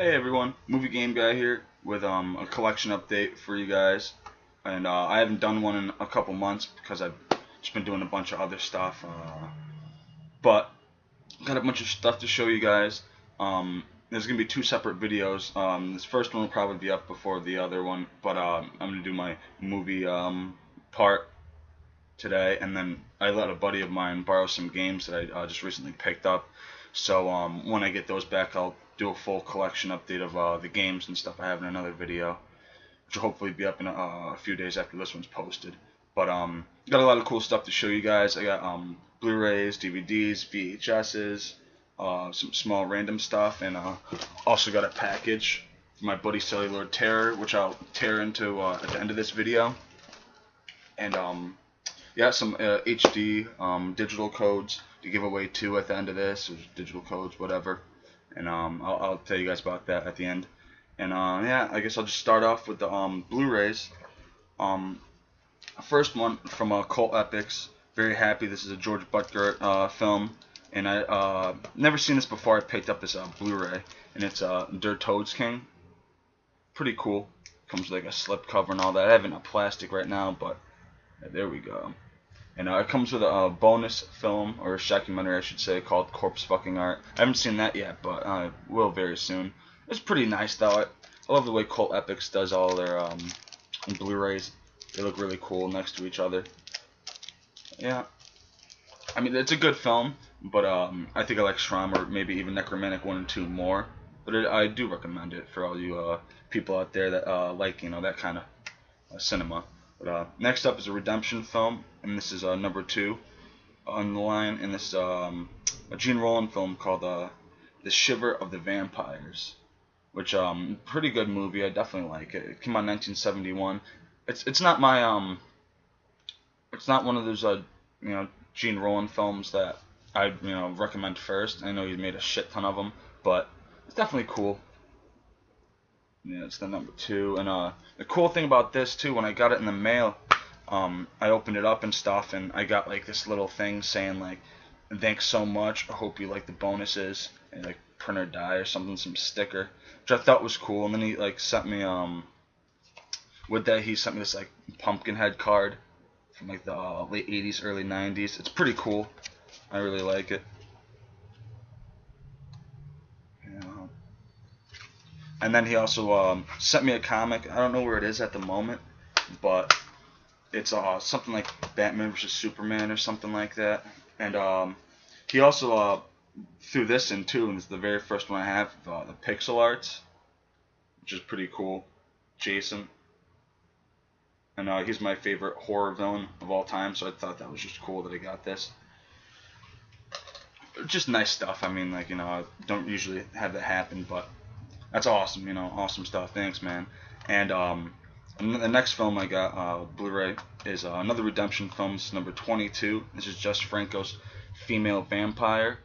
Hey everyone, Movie Game Guy here with a collection update for you guys. And I haven't done one in a couple months because I've just been doing a bunch of other stuff. But got a bunch of stuff to show you guys. There's gonna be two separate videos. This first one will probably be up before the other one, but I'm gonna do my movie part today, and then I let a buddy of mine borrow some games that I just recently picked up. So when I get those back, I'll do a full collection update of the games and stuff I have in another video, which will hopefully be up in a few days after this one's posted. But got a lot of cool stuff to show you guys. I got Blu-rays, DVDs, VHSs, some small random stuff, and also got a package for my buddy CelluloidTerror, which I'll tear into at the end of this video. And yeah, some HD digital codes to give away too at the end of this, or digital codes, whatever. And I'll tell you guys about that at the end. And yeah, I guess I'll just start off with the Blu-rays. First one from Cult Epics. Very happy. This is a George Butger film, and I never seen this before. I picked up this Blu-ray, and it's Der King. Pretty cool. Comes with like a slip cover and all that. I have it in a plastic right now, but there we go. And it comes with a bonus film, or a documentary I should say, called Corpse Fucking Art. I haven't seen that yet, but I will very soon. It's pretty nice though. I love the way Cult Epics does all their Blu-rays. They look really cool next to each other. Yeah, I mean it's a good film, but I think I like Schramm or maybe even Necromantic 1 and 2 more. But I do recommend it for all you people out there that like that kind of cinema. But next up is a redemption film, and this is number 2 on the line, and this is a Gene Roland film called The Shiver of the Vampires, which pretty good movie. I definitely like it. It came out in 1971. It's not my it's not one of those Gene Roland films that I recommend first. I know he's made a shit ton of them, but it's definitely cool. Yeah, it's the number 2, and the cool thing about this too, when I got it in the mail, I opened it up and stuff, and I got like this little thing saying like, "Thanks so much. I hope you like the bonuses," and like print or die or something, some sticker, which I thought was cool. And then he like sent me with that he sent me this like Pumpkinhead card from like the late 80s, early 90s. It's pretty cool. I really like it. And then he also sent me a comic. I don't know where it is at the moment, but it's something like Batman vs Superman or something like that. And he also threw this in too, and it's the very first one I have, the pixel arts, which is pretty cool. Jason, and he's my favorite horror villain of all time, so I thought that was just cool that I got this. Just nice stuff. I mean, like I don't usually have that happen, but that's awesome, awesome stuff. Thanks, man. And the next film I got Blu-ray is another redemption film. It's number 22. This is Jess Franco's Female Vampire,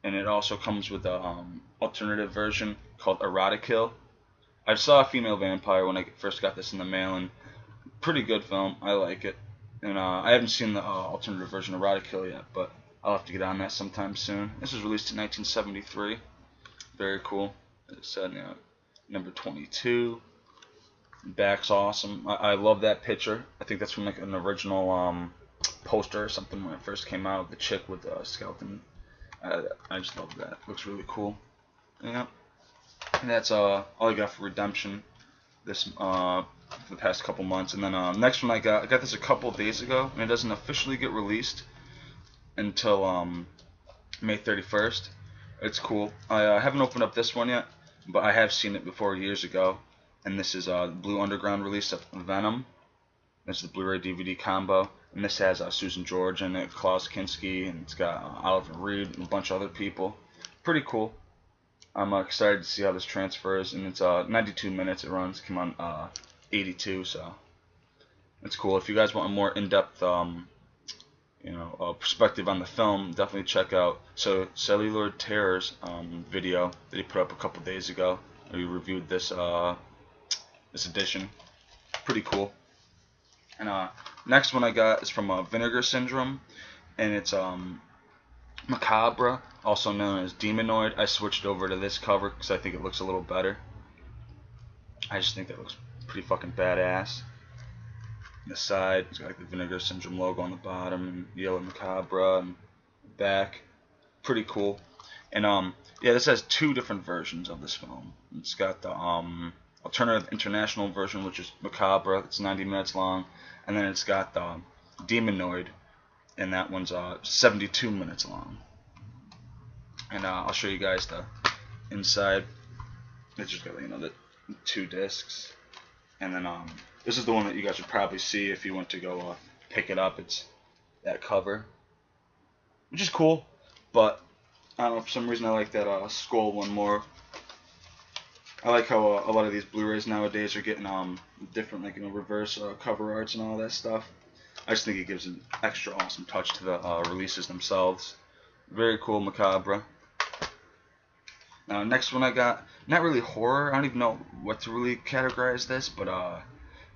and it also comes with a alternative version called Erotikill. I saw Female Vampire when I first got this in the mail, and pretty good film. I like it. And I haven't seen the alternative version of Erotikill yet, but I'll have to get on that sometime soon. This was released in 1973. Very cool. It said number 22. Back's awesome. I love that picture. I think that's from like an original poster or something when it first came out. The chick with the skeleton. I just love that. Looks really cool. Yeah. And that's all I got for Redemption this for the past couple months. And then next one I got this a couple days ago, and it doesn't officially get released until May 31st. It's cool. I haven't opened up this one yet, but I have seen it before years ago, and this is Blue Underground release of Venom. This is the Blu-ray DVD combo, and this has Susan George in it, Klaus Kinski, and it's got Oliver Reed and a bunch of other people. Pretty cool. I'm excited to see how this transfers, and it's 92 minutes it runs. Came on 82, so it's cool. If you guys want a more in-depth perspective on the film, definitely check out CelluloidTerror's video that he put up a couple days ago. We reviewed this this edition. Pretty cool. And next one I got is from Vinegar Syndrome, and it's Macabre, also known as Demonoid. I switched over to this cover because I think it looks a little better. I just think that looks pretty fucking badass. The side, it's got like the Vinegar Syndrome logo on the bottom, and Yellow Macabre, and back. Pretty cool. And yeah, this has two different versions of this film. It's got the alternative international version, which is Macabre. It's 90 minutes long, and then it's got the Demonoid, and that one's 72 minutes long. And I'll show you guys the inside. It's just got the two discs, and then this is the one that you guys would probably see if you went to go pick it up. It's that cover, which is cool, but I don't know, for some reason I like that skull one more. I like how a lot of these Blu-rays nowadays are getting different, like reverse cover arts and all that stuff. I just think it gives an extra awesome touch to the releases themselves. Very cool, Macabre. Next one I got, not really horror. I don't even know what to really categorize this, but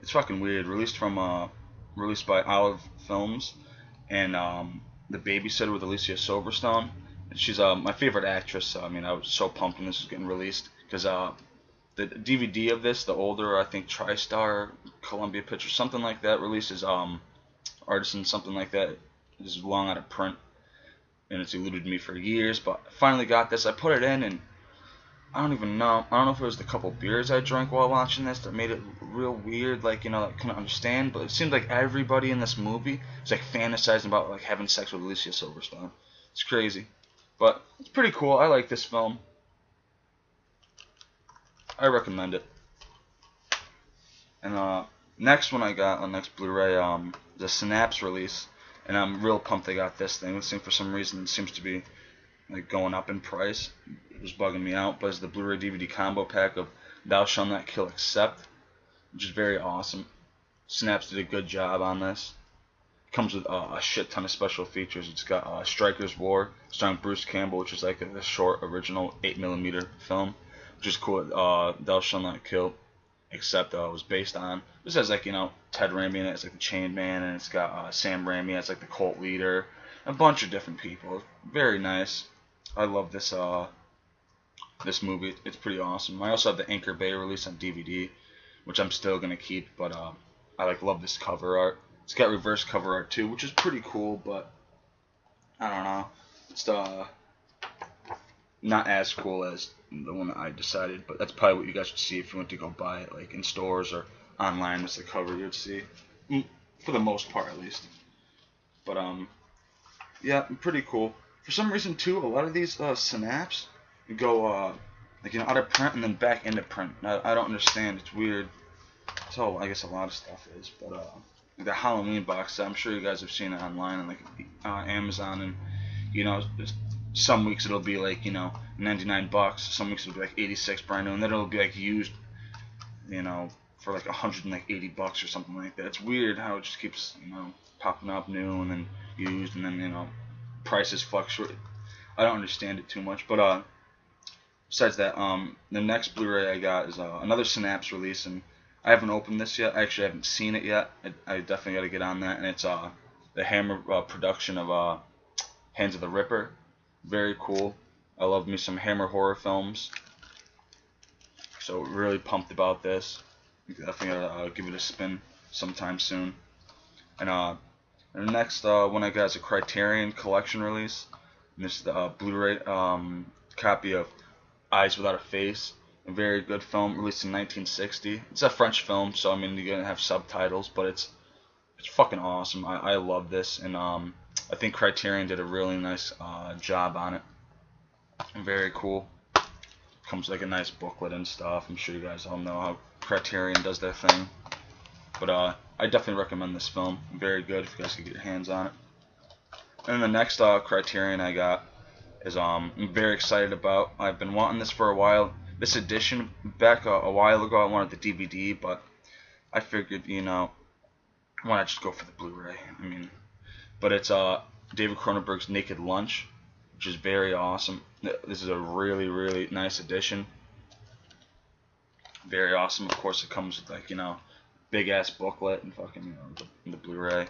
it's fucking weird. Released by Olive Films, and The Babysitter with Alicia Silverstone. She's my favorite actress. I mean, I was so pumped when this was getting released because the DVD of this, the older, I think TriStar, Columbia Pictures, something like that, releases Artisan, something like that. This is long out of print, and it's eluded me for years. But I finally got this. I put it in, and I don't even know. I don't know if it was the couple beers I drank while watching this that made it real weird. Like, I couldn't understand. But it seemed like everybody in this movie was like fantasizing about like having sex with Alicia Silverstone. It's crazy. But it's pretty cool. I like this film. I recommend it. And next one I got on next Blu-ray, the Synapse release, and I'm real pumped they got this thing. This thing for some reason seems to be like going up in price. It was bugging me out, but it's the Blu-ray DVD combo pack of Thou Shalt Not Kill Except, which is very awesome. Synapse did a good job on this. Comes with a shit ton of special features. It's got Striker's War, starring Bruce Campbell, which is like a short original 8mm film, which is cool. Thou Shalt Not Kill Except was based on. This has like Ted Raimi in it. It's like the Chain Man, and it's got Sam Raimi as like the cult leader. A bunch of different people. Very nice. I love this this movie. It's pretty awesome. I also have the Anchor Bay release on DVD, which I'm still gonna keep, but I love this cover art. It's got reverse cover art too, which is pretty cool, but I don't know. It's not as cool as the one that I decided, but that's probably what you guys would see if you went to go buy it, like in stores or online. That's the cover you'd see, for the most part at least. But yeah, pretty cool. For some reason too, a lot of these Synapse go like out of print and then back into print. I don't understand. It's weird. That's how I guess a lot of stuff is, but the Halloween box, I'm sure you guys have seen it online on like Amazon, and some weeks it'll be like $99, some weeks it'll be like 86 brand new, and then it'll be like used for like $180 or something like that. It's weird how it just keeps popping up new and then used, and then prices fluctuate. I don't understand it too much, but besides that, the next Blu-ray I got is another Synapse release, and I haven't opened this yet. I actually haven't seen it yet. I definitely got to get on that. And it's the Hammer production of Hands of the Ripper. Very cool. I love me some Hammer horror films. So really pumped about this. Definitely got to give it a spin sometime soon. And the next one I got is a Criterion Collection release. And this is the Blu-ray copy of Eyes Without a Face. A very good film, released in 1960. It's a French film, so I mean you're gonna have subtitles, but it's fucking awesome. I love this, and I think Criterion did a really nice job on it. Very cool. Comes with like a nice booklet and stuff. I'm sure you guys all know how Criterion does their thing. But I definitely recommend this film. Very good if you guys can get your hands on it. And then the next Criterion I got is I'm very excited about. I've been wanting this for a while. This edition, back a while ago, I wanted the DVD, but I figured, why not just go for the Blu-ray? I mean, but it's David Cronenberg's Naked Lunch, which is very awesome. This is a really, really nice edition. Very awesome. Of course, it comes with like big ass booklet and fucking the Blu-ray.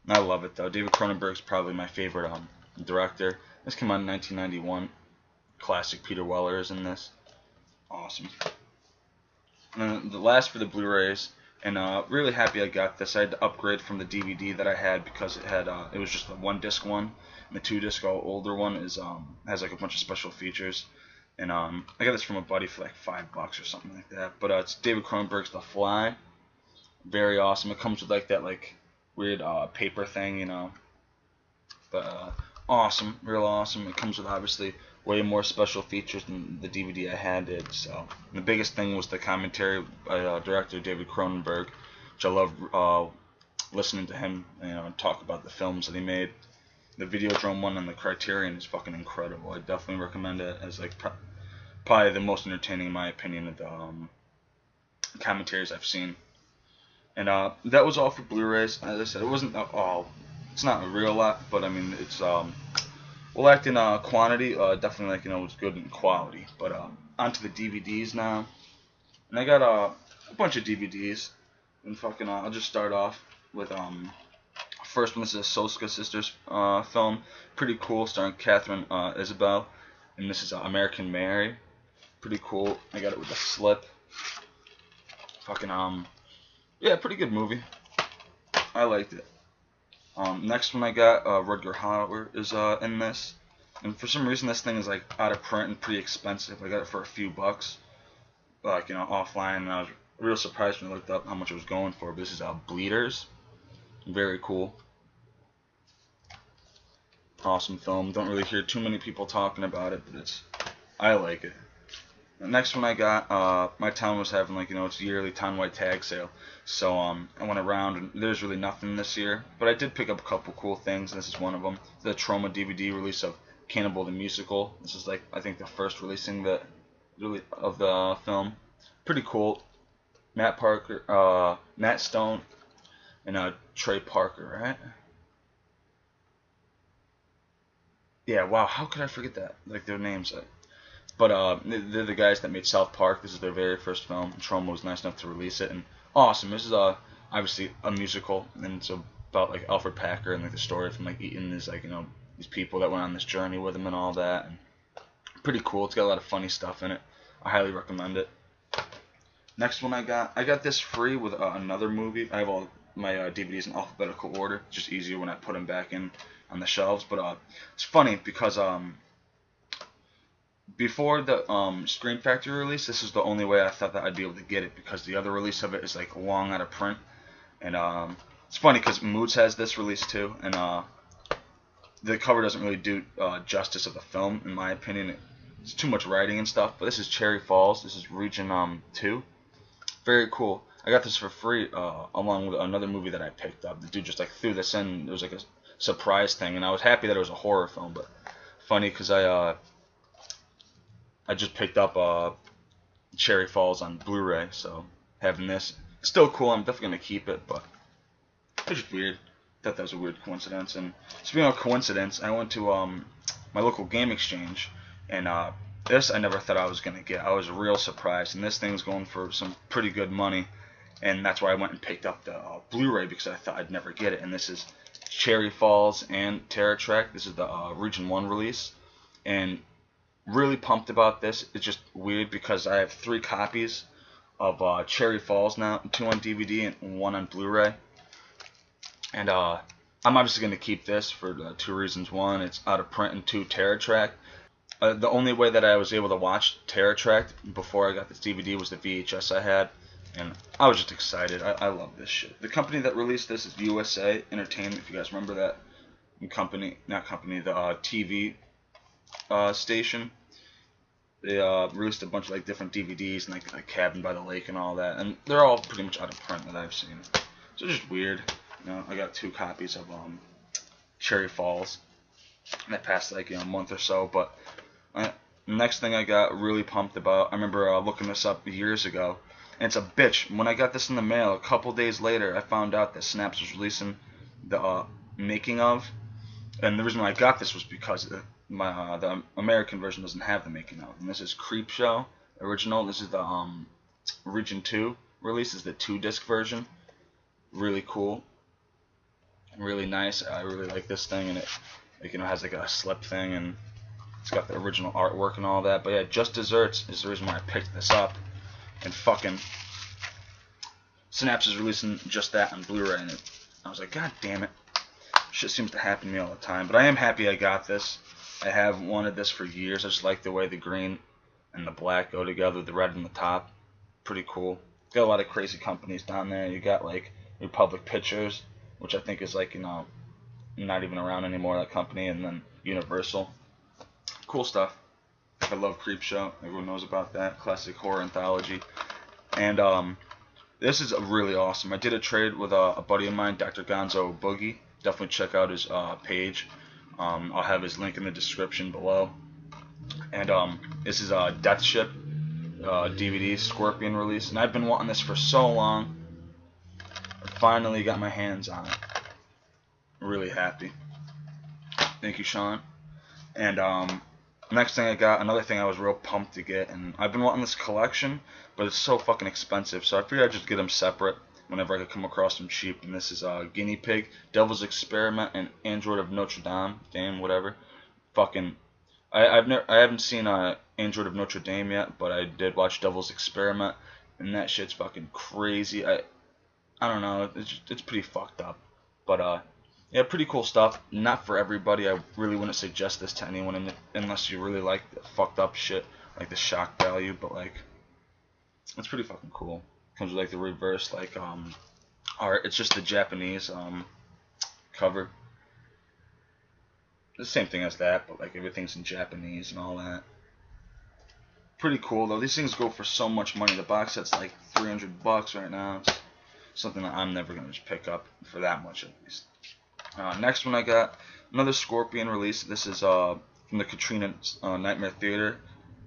I love it though. David Cronenberg's probably my favorite director. This came out in 1991. Classic Peter Weller is in this. Awesome. And then the last for the Blu-rays, and really happy I got this. I had to upgrade from the DVD that I had because it was just the one disc one, and the two disc older one has like a bunch of special features. And I got this from a buddy for like $5 or something like that. But it's David Cronenberg's The Fly. Very awesome. It comes with like that weird paper thing, you know. But awesome, real awesome. It comes with obviously way more special features than the DVD I had did. So the biggest thing was the commentary by director David Cronenberg, which I love listening to him, you know, talk about the films that he made. The Videodrome one on the Criterion is fucking incredible. I definitely recommend it as like probably the most entertaining in my opinion of the commentaries I've seen. And that was all for Blu-rays. As I said, it wasn't all. It's not a real lot, but I mean it's lacked in quantity. Definitely like, you know, it's good in quality. But onto the DVDs now, and I got a bunch of DVDs. And fucking I'll just start off with first one. This is a Soska Sisters film, pretty cool, starring Catherine Isabel, and this is American Mary, pretty cool. I got it with a slip. Fucking yeah, pretty good movie. I liked it. Next one I got, Rutger Hauer is in this, and for some reason this thing is like out of print and pretty expensive. I got it for a few bucks, like, you know, offline, and I was real surprised when I looked up how much it was going for. But this is Bleeders, very cool, awesome film. Don't really hear too many people talking about it, but I like it. The next one I got, my town was having, like, you know, its yearly townwide tag sale, so I went around and there's really nothing this year, but I did pick up a couple cool things. This is one of them, the Trauma DVD release of Cannibal the Musical. This is like, I think, the first releasing of the film. Pretty cool. Matt Stone and Trey Parker, right? Yeah, wow, how could I forget that? Like, their names. But they're the guys that made South Park. This is their very first film. Trauma was nice enough to release it, and awesome. This is obviously a musical, and it's about like Alfred Packer and like the story from like eating these, like, you know, these people that went on this journey with him and all that. And pretty cool. It's got a lot of funny stuff in it. I highly recommend it. Next one I got this free with another movie. I have all my DVDs in alphabetical order. It's just easier when I put them back in on the shelves. But it's funny because before the Scream Factory release, this is the only way I thought that I'd be able to get it, because the other release of it is like long out of print. And it's funny because Moods has this release too, and the cover doesn't really do justice of the film, in my opinion. It's too much writing and stuff. But this is Cherry Falls. This is Region 2. Very cool. I got this for free along with another movie that I picked up. The dude just like threw this in. It was like a surprise thing, and I was happy that it was a horror film. But funny because I just picked up Cherry Falls on Blu-ray, so having this, it's still cool. I'm definitely gonna keep it, but it's just weird. Thought that was a weird coincidence. And speaking of coincidence, I went to my local game exchange, and this I never thought I was gonna get. I was real surprised, and this thing's going for some pretty good money, and that's why I went and picked up the Blu-ray, because I thought I'd never get it. And this is Cherry Falls and Terror Track. This is the Region 1 release, and really pumped about this. It's just weird because I have 3 copies of Cherry Falls now, 2 on DVD and 1 on Blu-ray. And I'm obviously going to keep this for 2 reasons. 1, it's out of print, and 2, Terror Track. The only way that I was able to watch Terror Track before I got this DVD was the VHS I had, and I was just excited. I love this shit. The company that released this is USA Entertainment, if you guys remember that company. Not company, the TV station. They released a bunch of like different DVDs and like Cabin by the Lake and all that, and they're all pretty much out of print that I've seen. So it's just weird. You know, I got 2 copies of Cherry Falls, and that passed like, you know, a month or so. But next thing I got really pumped about, I remember looking this up years ago, and it's a bitch. When I got this in the mail, a couple days later, I found out that Snaps was releasing the making of, and the reason why I got this was because the American version doesn't have the making of. And this is Creepshow original. This is the Region 2 release. This is the 2-disc version. Really cool, really nice. I really like this thing, and Like, you know, it has like a slip thing, and it's got the original artwork and all that. But yeah, Just Desserts is the reason why I picked this up. And fucking Synapse is releasing just that on Blu-ray, and I was like, God damn it. Shit seems to happen to me all the time. But I am happy I got this. I have wanted this for years. I just like the way the green and the black go together, the red on the top. Pretty cool. Got a lot of crazy companies down there. You got like Republic Pictures, which I think is like, you know, not even around anymore, that company, and then Universal. Cool stuff. I love Creepshow. Everyone knows about that. Classic horror anthology. And this is really awesome. I did a trade with a buddy of mine, DRGONZOOBOOGIE. Definitely check out his page. I'll have his link in the description below. And this is a Death Ship DVD Scorpion release, and I've been wanting this for so long. I finally got my hands on it. Really happy. Thank you, Sean. And next thing I got, another thing I was real pumped to get, and I've been wanting this collection, but it's so fucking expensive, so I figured I'd just get them separate whenever I could come across them cheap. And this is Guinea Pig, Devil's Experiment, and Android of Notre Dame, whatever. Fucking, I haven't seen Android of Notre Dame yet, but I did watch Devil's Experiment, and that shit's fucking crazy. I don't know, it's pretty fucked up, but yeah, pretty cool stuff. Not for everybody. I really wouldn't suggest this to anyone unless you really like the fucked up shit, like the shock value. But like, it's pretty fucking cool. Comes with like the reverse like art. It's just the Japanese cover. The same thing as that, but like everything's in Japanese and all that. Pretty cool though. These things go for so much money. The box set's like $300 right now. It's something that I'm never gonna just pick up for that much at least. Next one I got another Scorpion release. This is from the Katrina Nightmare Theater.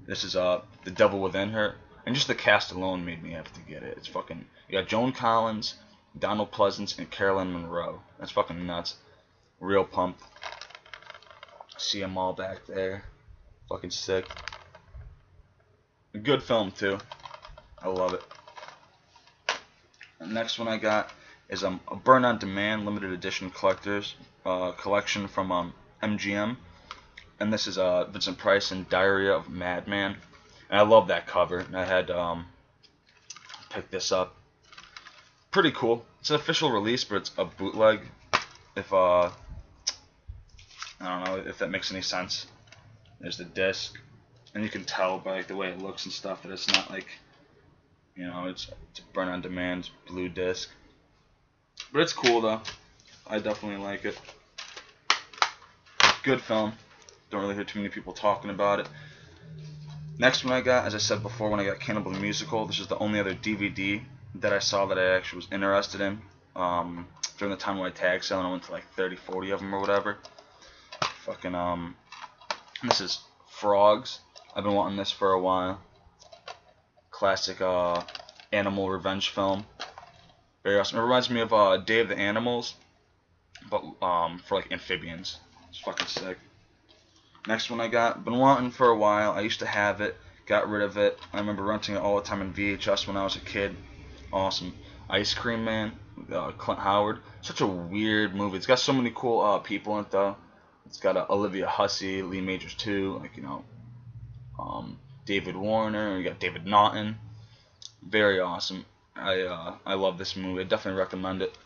This is The Devil Within Her, and just the cast alone made me have to get it. It's fucking, you got Joan Collins, Donald Pleasance, and Carolyn Monroe. That's fucking nuts. Real pumped. See them all back there. Fucking sick. A good film too. I love it. The next one I got is a Burn on Demand limited edition collector's collection from MGM, and this is Vincent Price and Diary of a Madman, and I love that cover, and I had pick this up. Pretty cool. It's an official release, but it's a bootleg. If I don't know if that makes any sense. There's the disc, and you can tell by like the way it looks and stuff that it's not like, you know, it's a Burn on Demand blue disc. But it's cool though. I definitely like it. Good film. Don't really hear too many people talking about it. Next one I got, as I said before, when I got Cannibal the Musical, this is the only other DVD that I saw that I actually was interested in. During the time-wide tag sale, and I went to like 30, 40 of them or whatever. Fucking this is Frogs. I've been wanting this for a while. Classic animal revenge film. Very awesome. It reminds me of Day of the Animals, but for like amphibians. It's fucking sick. Next one I got, been wanting for a while. I used to have it, got rid of it. I remember renting it all the time in VHS when I was a kid. Awesome. Ice Cream Man, Clint Howard. Such a weird movie. It's got so many cool people in it though. It's got Olivia Hussey, Lee Majors too, like, you know, David Warner. You got David Naughton. Very awesome. I love this movie. I definitely recommend it.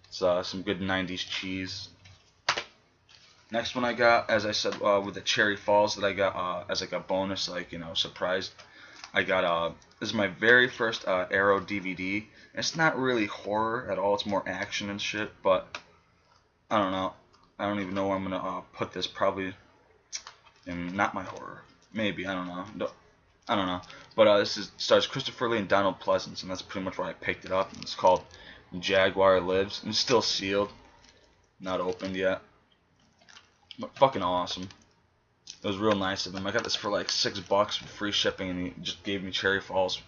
It's some good 90s cheese. Next one I got, as I said, with the Cherry Falls that I got as like a bonus, like, you know, surprise. I got this is my very first Arrow DVD. It's not really horror at all. It's more action and shit. But I don't know. I don't even know where I'm gonna put this. Probably in not my horror. Maybe, I don't know. No, I don't know. But this stars Christopher Lee and Donald Pleasance, and that's pretty much why I picked it up. It's called Jaguar Lives, and it's still sealed, not opened yet. But fucking awesome. It was real nice of him. I got this for like $6 for free shipping, and he just gave me Cherry Falls,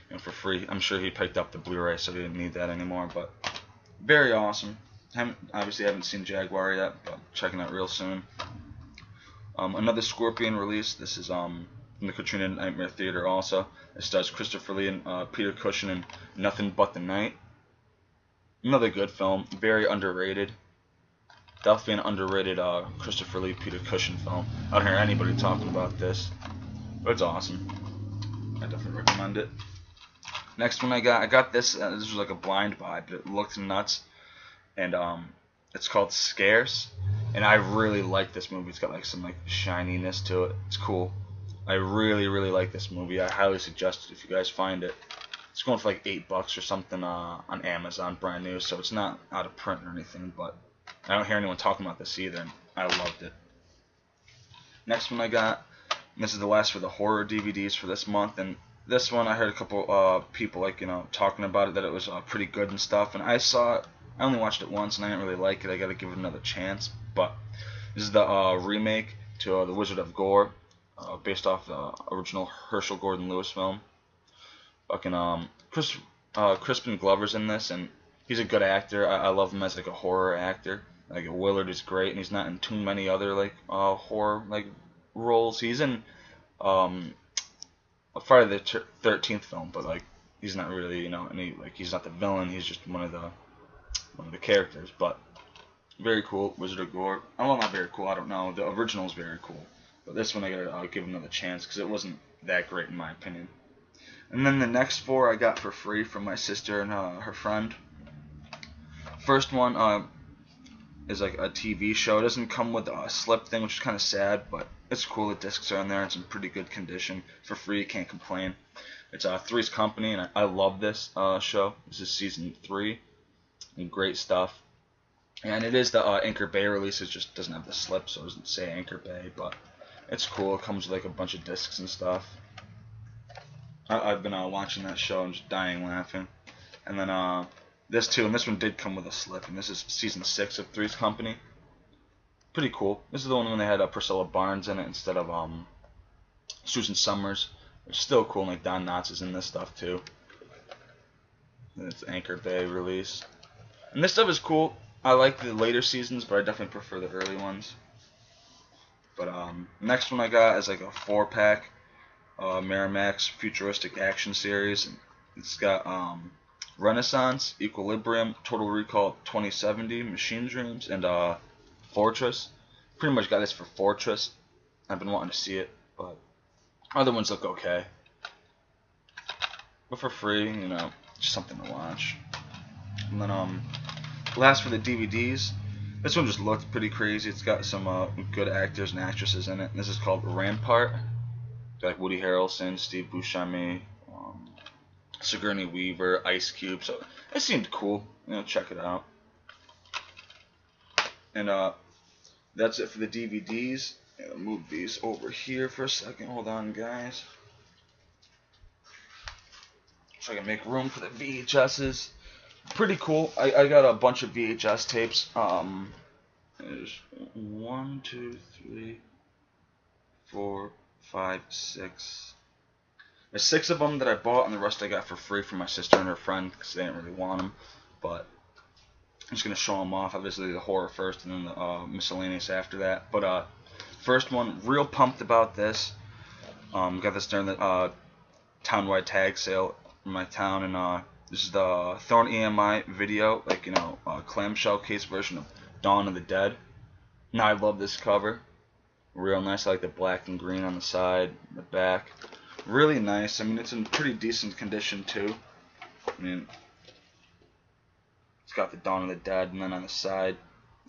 you know, for free. I'm sure he picked up the Blu-ray, so he didn't need that anymore. But very awesome. Obviously haven't seen Jaguar yet, but checking out real soon. Another Scorpion release. This is from the Katrina Nightmare Theater also. It stars Christopher Lee and Peter Cushing in Nothing But the Night. Another good film. Very underrated. Definitely an underrated Christopher Lee Peter Cushing film. I don't hear anybody talking about this, but it's awesome. I definitely recommend it. Next one I got this. This was like a blind buy, but it looked nuts, and it's called Scarce, and I really like this movie. It's got like some like shininess to it. It's cool. I really like this movie. I highly suggest it if you guys find it. It's going for like $8 or something on Amazon, brand new, so it's not out of print or anything, but I don't hear anyone talking about this either, and I loved it. Next one I got, and this is the last for the horror DVDs for this month, and this one I heard a couple people like, talking about it, that it was pretty good and stuff, and I saw it. I only watched it once, and I didn't really like it. I gotta give it another chance, but this is the remake to The Wizard of Gore, based off the original Herschel Gordon Lewis film. Fucking Crispin Glover's in this, and he's a good actor. I love him as like a horror actor. Like Willard is great, and he's not in too many other like horror like roles. He's in a Friday the 13th film, but like he's not really any, like he's not the villain. He's just one of the characters. But very cool, Wizard of Gore. Well, not very cool. I don't know. The original is very cool, but this one I gotta give another chance because it wasn't that great in my opinion. And then the next 4 I got for free from my sister and her friend. First one is like a TV show. It doesn't come with a slip thing, which is kind of sad, but it's cool. The discs are in there. It's in pretty good condition. For free, can't complain. It's Three's Company, and I love this show. This is season 3, and great stuff. And it is the Anchor Bay release. It just doesn't have the slip, so it doesn't say Anchor Bay, but it's cool. It comes with like a bunch of discs and stuff. I've been watching that show and just dying laughing. And then this too, and this one did come with a slip, and this is season 6 of Three's Company. Pretty cool. This is the one when they had Priscilla Barnes in it instead of Susan Summers. It's still cool, and like Don Knotts is in this stuff too. And it's Anchor Bay release. And this stuff is cool. I like the later seasons, but I definitely prefer the early ones. But next one I got is like a 4-pack. Miramax Futuristic Action Series. And it's got Renaissance, Equilibrium, Total Recall 2070, Machine Dreams, and Fortress. Pretty much got this for Fortress. I've been wanting to see it, but other ones look okay. But for free, just something to watch. And then last for the DVDs. This one just looked pretty crazy. It's got some good actors and actresses in it. And this is called Rampart. Like Woody Harrelson, Steve Buscemi, Sigourney Weaver, Ice Cube. So it seemed cool. Check it out. And that's it for the DVDs. I'll move these over here for a second. Hold on, guys. So I can make room for the VHSs. Pretty cool. I got a bunch of VHS tapes. There's 1, 2, 3, 4, 5, 6. There's 6 of them that I bought, and the rest I got for free from my sister and her friend because they didn't really want them. But I'm just gonna show them off. Obviously the horror first, and then the miscellaneous after that. But first one, real pumped about this. Got this during the town-wide tag sale in my town, and this is the Thorn EMI video, like clamshell case version of Dawn of the Dead. Now I love this cover. Real nice. I like the black and green on the side, the back. Really nice. I mean, it's in pretty decent condition too. I mean, it's got the Dawn of the Dead, and then on the side,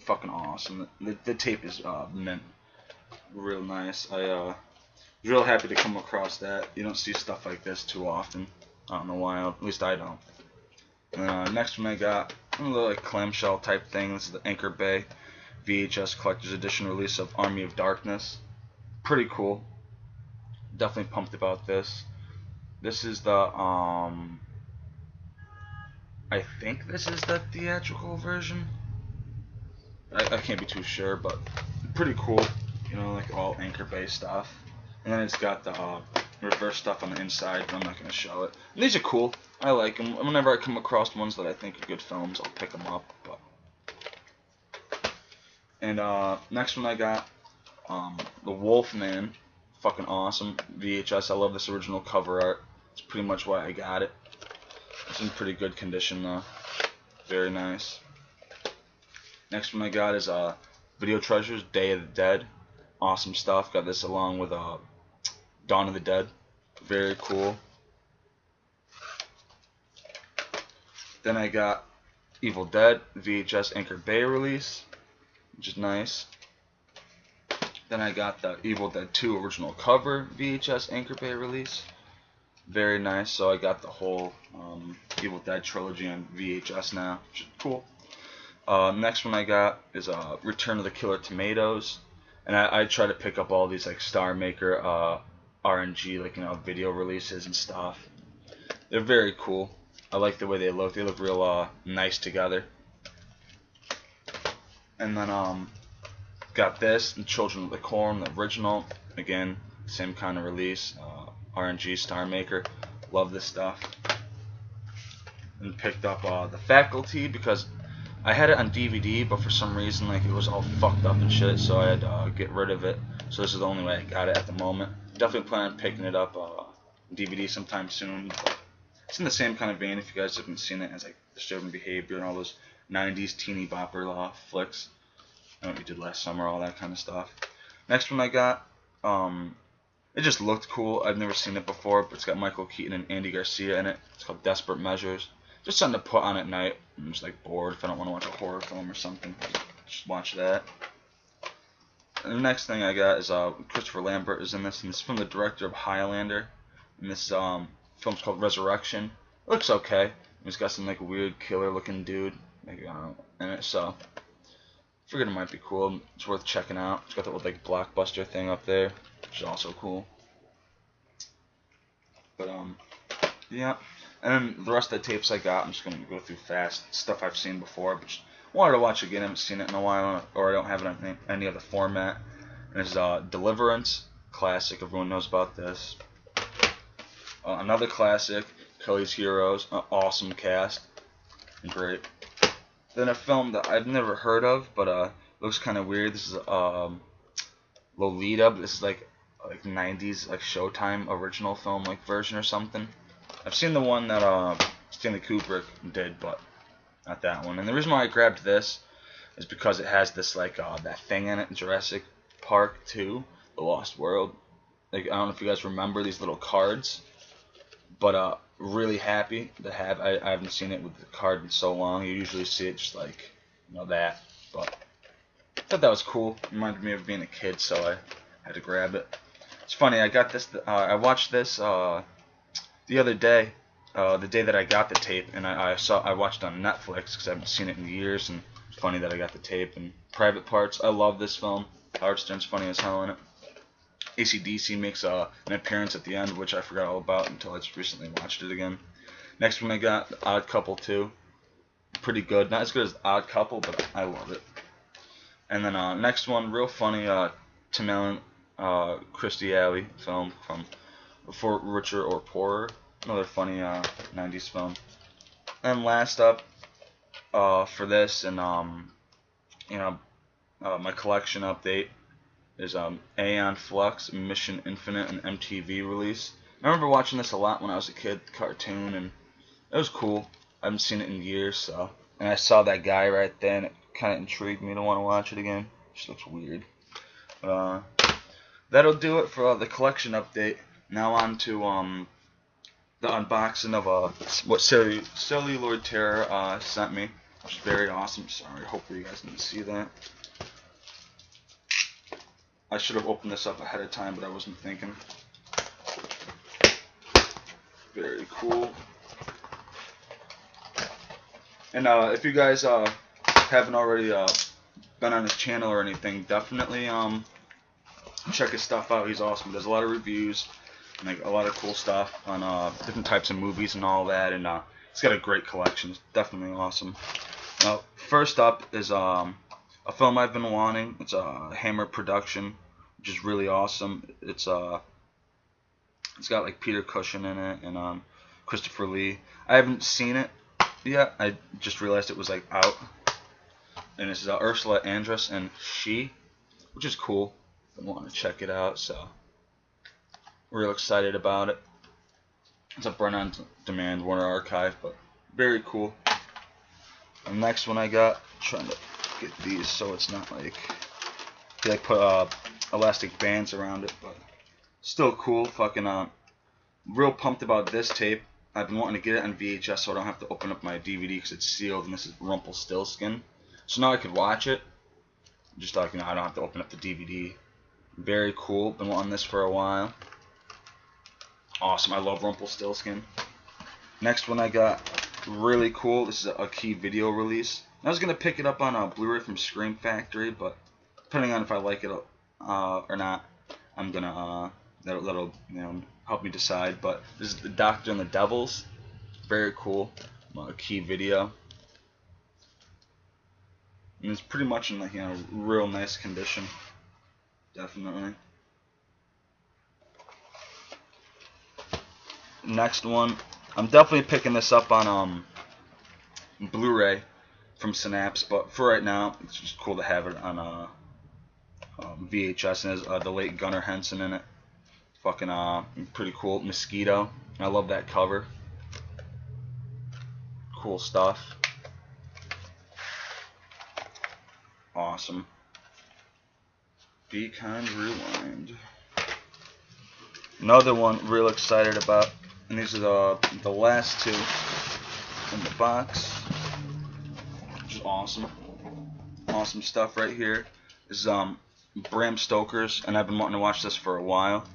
fucking awesome. The tape is mint. Real nice. I was real happy to come across that. You don't see stuff like this too often out in the wild. At least I don't. And next one I got a little like clamshell type thing. This is the Anchor Bay VHS Collector's Edition release of Army of Darkness. Pretty cool. Definitely pumped about this. This is the I think this is the theatrical version. I can't be too sure, but pretty cool. Like all Anchor Bay stuff. And then it's got the reverse stuff on the inside, but I'm not going to show it. And these are cool. I like them. Whenever I come across ones that I think are good films, I'll pick them up. And next one I got, The Wolfman. Fucking awesome. VHS. I love this original cover art. It's pretty much why I got it. It's in pretty good condition though. Very nice. Next one I got is Video Treasures, Day of the Dead. Awesome stuff. Got this along with Dawn of the Dead. Very cool. Then I got Evil Dead VHS Anchor Bay release, which is nice. Then I got the Evil Dead 2 original cover VHS Anchor Bay release. Very nice. So I got the whole Evil Dead trilogy on VHS now, which is cool. Next one I got is Return of the Killer Tomatoes, and I try to pick up all these like Star Maker RNG, like, you know, video releases and stuff. They're very cool. I like the way they look. They look real nice together. And then got this, the Children of the Corn, the original. Again, same kind of release. RNG Star Maker. Love this stuff. And picked up The Faculty because I had it on DVD, but for some reason like it was all fucked up and shit, so I had to get rid of it. So this is the only way I got it at the moment. Definitely plan on picking it up DVD sometime soon. It's in the same kind of vein, if you guys haven't seen it, as like Disturbing Behavior and all those 90s teeny bopper flicks. I know what you did last summer, all that kind of stuff. Next one I got, it just looked cool. I've never seen it before, but it's got Michael Keaton and Andy Garcia in it. It's called Desperate Measures. Just something to put on at night. I'm just like bored if I don't want to watch a horror film or something. Just watch that. And the next thing I got is Christopher Lambert is in this, and this is from the director of Highlander. And this film's called Resurrection. It looks okay. It's got some like weird killer looking dude, like, in it, so figured it might be cool. It's worth checking out. It's got the old like blockbuster thing up there, which is also cool. But yeah. And then the rest of the tapes I got, I'm just gonna go through fast. Stuff I've seen before, but just wanted to watch again. I haven't seen it in a while, or I don't have it on any other format. And it's Deliverance, classic. Everyone knows about this. Another classic, Kelly's Heroes, awesome cast, great. Then a film that I've never heard of, but looks kind of weird. This is Lolita, but this is like 90s like Showtime original film like version or something. I've seen the one that Stanley Kubrick did, but not that one. And the reason why I grabbed this is because it has this like that thing in it, Jurassic Park 2, The Lost World. Like, I don't know if you guys remember these little cards, but really happy to have. I haven't seen it with the card in so long. You usually see it just like, you know, that. But I thought that was cool. It reminded me of being a kid, so I had to grab it. It's funny. I got this. I watched this the other day, the day that I got the tape, and I watched it on Netflix because I haven't seen it in years. And it's funny that I got the tape. And Private Parts. I love this film. Howard Stern's funny as hell in it. AC/DC makes an appearance at the end, which I forgot all about until I just recently watched it again. Next one I got, Odd Couple 2. Pretty good. Not as good as Odd Couple, but I love it. And then next one, real funny, Tim Allen, Christy Alley film from For Richer or Poorer. Another funny 90s film. And last up for this, and my collection update is Aeon Flux, Mission Infinite, an MTV release. I remember watching this a lot when I was a kid, the cartoon, and it was cool. I haven't seen it in years, so. And I saw that guy right there, and it kind of intrigued me to want to watch it again. Just looks weird. That'll do it for the collection update. Now on to the unboxing of what CelluloidTerror sent me, which is very awesome. Sorry, hopefully you guys didn't see that. I should have opened this up ahead of time, but I wasn't thinking. Very cool. And if you guys haven't already been on his channel or anything, definitely check his stuff out. He's awesome. He does a lot of reviews and like a lot of cool stuff on different types of movies and all that. And he's got a great collection. It's definitely awesome. Now, first up is a film I've been wanting. It's a Hammer production, which is really awesome. It's got like Peter Cushing in it and Christopher Lee. I haven't seen it yet. I just realized it was like out. And this is Ursula Andress and She, which is cool. I want to check it out, so real excited about it. It's a burn on demand Warner Archive, but very cool. The next one I got, trying to get these so it's not like they put elastic bands around it, but still cool. Fucking real pumped about this tape. I've been wanting to get it on VHS so I don't have to open up my DVD because it's sealed, and this is Rumpelstiltskin. So now I could watch it. Just like, I don't have to open up the DVD. Very cool. Been wanting this for a while. Awesome. I love Rumpelstiltskin. Next one I got, really cool. This is a key video release. I was gonna pick it up on a Blu-ray from Scream Factory, but depending on if I like it or not, I'm gonna that'll help me decide. But this is The Doctor and the Devils. Very cool. A key video. And it's pretty much in like real nice condition. Definitely. Next one, I'm definitely picking this up on Blu-ray from Synapse, but for right now, it's just cool to have it on VHS, and there's the late Gunnar Henson in it. Fucking pretty cool. Mosquito. I love that cover. Cool stuff. Awesome. Be Kind Rewind. Another one real excited about, and these are the last two in the box, which is awesome. Awesome stuff right here. This is Bram Stoker's, and I've been wanting to watch this for a while.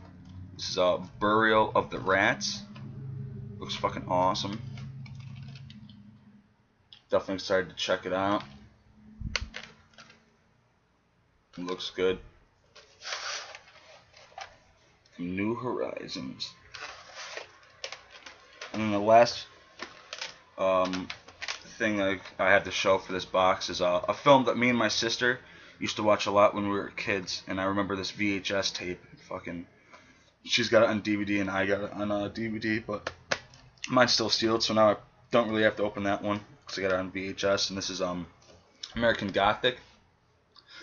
This is Burial of the Rats. Looks fucking awesome. Definitely excited to check it out. It looks good. New Horizons. And then the last thing I have to show for this box is a film that me and my sister used to watch a lot when we were kids. And I remember this VHS tape. Fucking, she's got it on DVD and I got it on DVD, but mine's still sealed, so now I don't really have to open that one because I got it on VHS. And this is American Gothic.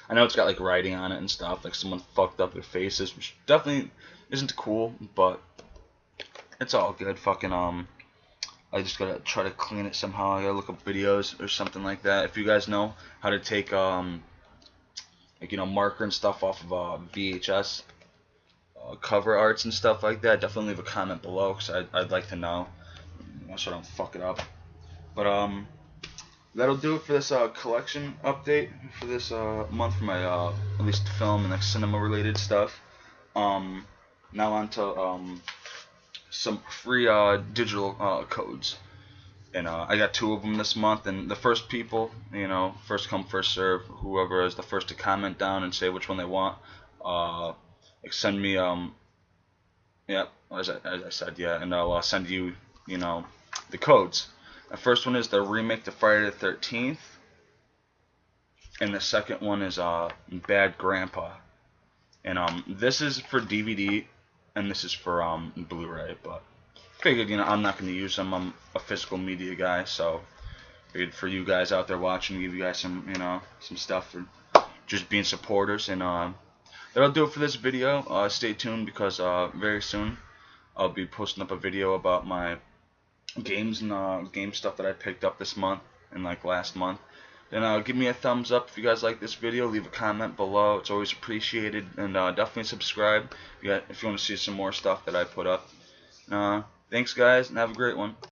I know it's got like writing on it and stuff, like someone fucked up their faces, which definitely isn't cool, but it's all good. Fucking I just gotta try to clean it somehow. I gotta look up videos or something like that. If you guys know how to take like marker and stuff off of VHS cover arts and stuff like that, definitely leave a comment below because I'd like to know so I don't fuck it up. But that'll do it for this collection update for this month for my at least film and like cinema related stuff. Now on to some free digital codes, and I got 2 of them this month. And the first people, first come first serve, whoever is the first to comment down and say which one they want, send me yeah, as I said, yeah, and I'll send you the codes. The first one is the remake to Friday the 13th, and the second one is Bad Grandpa. And this is for DVD, and this is for Blu-ray. But figured I'm not going to use them. I'm a physical media guy, so figured for you guys out there watching, give you guys some some stuff for just being supporters. And that'll do it for this video. Stay tuned because very soon I'll be posting up a video about my games and game stuff that I picked up this month and like last month. Then give me a thumbs up if you guys like this video. Leave a comment below. It's always appreciated. And definitely subscribe if you want to see some more stuff that I put up. Thanks guys, and have a great one.